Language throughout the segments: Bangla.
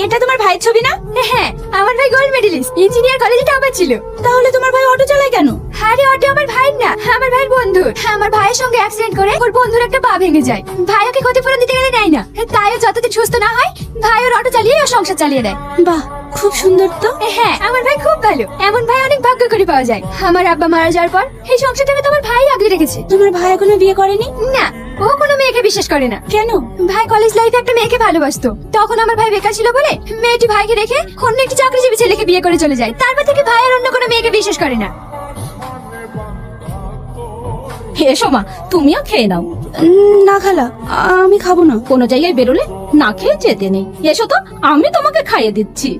এটা তোমার ভাইয়ের ছবি না? হ্যাঁ, আমার ভাই গোল্ড মেডেলিস্ট, ইঞ্জিনিয়ার কলেজে টপার ছিল। তাহলে তোমার ভাই অটো চালায় কেন? আরে অটো আমার ভাইয়ের না, আমার ভাইয়ের বন্ধুর। আমার ভাইয়ের সঙ্গে অ্যাক্সিডেন্ট করে ওর বন্ধুর একটা পা ভেঙে যায়। ভাই ওকে ক্ষতিপূরণ দিতে গেলে নেয় না, তাই ও যতদিন সুস্থ না হয় ভাই ওর অটো চালিয়ে ও সংসার চালিয়ে দেয়। বাহ, খুব সুন্দর তো। হ্যাঁ, আমার ভাই খুব ভালো। এমন ভাই অনেক ভাগ্য করে পাওয়া যায়। আমার আব্বা মারা যাওয়ার পর এই সংসারটাকে তোমার ভাই আগলে রেখেছে। তোমার ভাই এখনো বিয়ে করেনি? না, ও কোনো মেয়েকে বিশ্বাস করে না। কেন? ভাই কলেজ লাইফে একটা মেয়েকে ভালোবাসতো, তখন আমার ভাই বেকার ছিল বলে মেয়েটি ভাইকে রেখে অন্য একটি চাকরিজীবী ছেলেকে বিয়ে করে চলে যায়। তারপর থেকে ভাই আর অন্য কোনো মেয়েকে বিশ্বাস করে না। এসো মা, তুমিও খেয়ে নাও। না খালা, আমি খাবো না। কোনো জায়গায় বেরোলে না খেয়ে যেতে নেই। এসো তো, আমি তোমাকে খাইয়ে দিচ্ছি।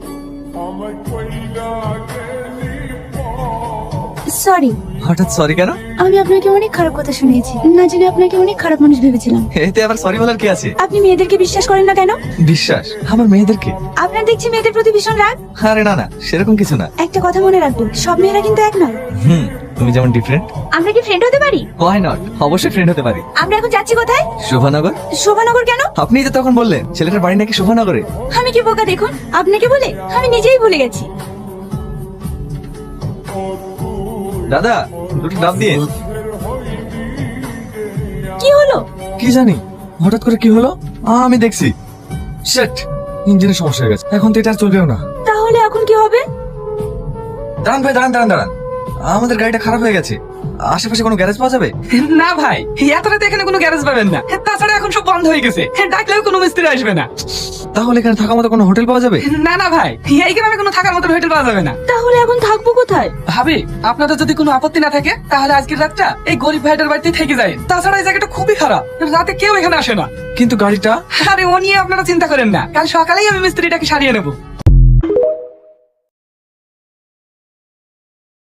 সরি। হঠাৎ সরি কেন? আমি আপনাকে অনেক খারাপ কথা শুনিয়েছি, না জেনে আপনাকে অনেক খারাপ মানুষ ভেবেছিলাম। এতে আবার সরি বলার কি আছে? আপনি মেয়েদেরকে বিশ্বাস করেন না কেন? বিশ্বাস? আমার মেয়েদেরকে? আপনার দেখছি মেয়েদের প্রতি ভীষণ রাগ। আরে না না, সেরকম কিছু না। একটা কথা মনে রাখবেন, সব মেয়েরা কিন্তু এক নয়। তুমি যেমন ডিফারেন্ট। আমরা কি ফ্রেন্ড হতে পারি? ওয়াই নট, অবশ্যই ফ্রেন্ড হতে পারি। আমরা এখন যাচ্ছি কোথায়? শোভানগর। শোভানগর কেন? আপনি তো তখন বললেন ছেলেটার বাড়ি নাকি শোভানগরে। আমি কি বোকা দেখুন, আপনাকে বলে আমি নিজেই ভুলে গেছি। দাদা, দুটো ডাব দিয়ে। কি হলো? কি জানি হঠাৎ করে কি হলো, আমি দেখছি শিট, ইঞ্জিনের সমস্যা হয়ে গেছে। এখন তো এটা আর চলবেও না। তাহলে এখন কি হবে? দাঁড়ান ভাই, দাঁড়ান দাঁড়ান দাঁড়ান, আমাদের গাড়িটা খারাপ হয়ে গেছে। আশেপাশে কোনো গ্যারেজ পাওয়া যাবে? না ভাই, এত রাতে এখানে কোনো গ্যারেজ পাবেন না। তাছাড়া এখন সব বন্ধ হয়ে গেছে, ডাকলেও কোনো মিস্ত্রি আসবে না। তাহলে এখানে থাকার মতো কোনো হোটেল পাওয়া যাবে? না না ভাই, এই গ্রামে কোনো থাকার মতো হোটেল পাওয়া যাবে না। তাহলে এখন থাকবো কোথায়? ভাবি, আপনাদের যদি কোনো আপত্তি না থাকে তাহলে আজকের রাতটা এই গরিব ভাইটার বাড়িতে থেকে যায়। তাছাড়া এই জায়গাটা খুবই খারাপ, রাতে কেউ এখানে আসে না। কিন্তু গাড়িটা? আরে ও নিয়ে আপনারা চিন্তা করেন না, কাল সকালেই আমি মিস্ত্রিটাকে সারিয়ে নেবো।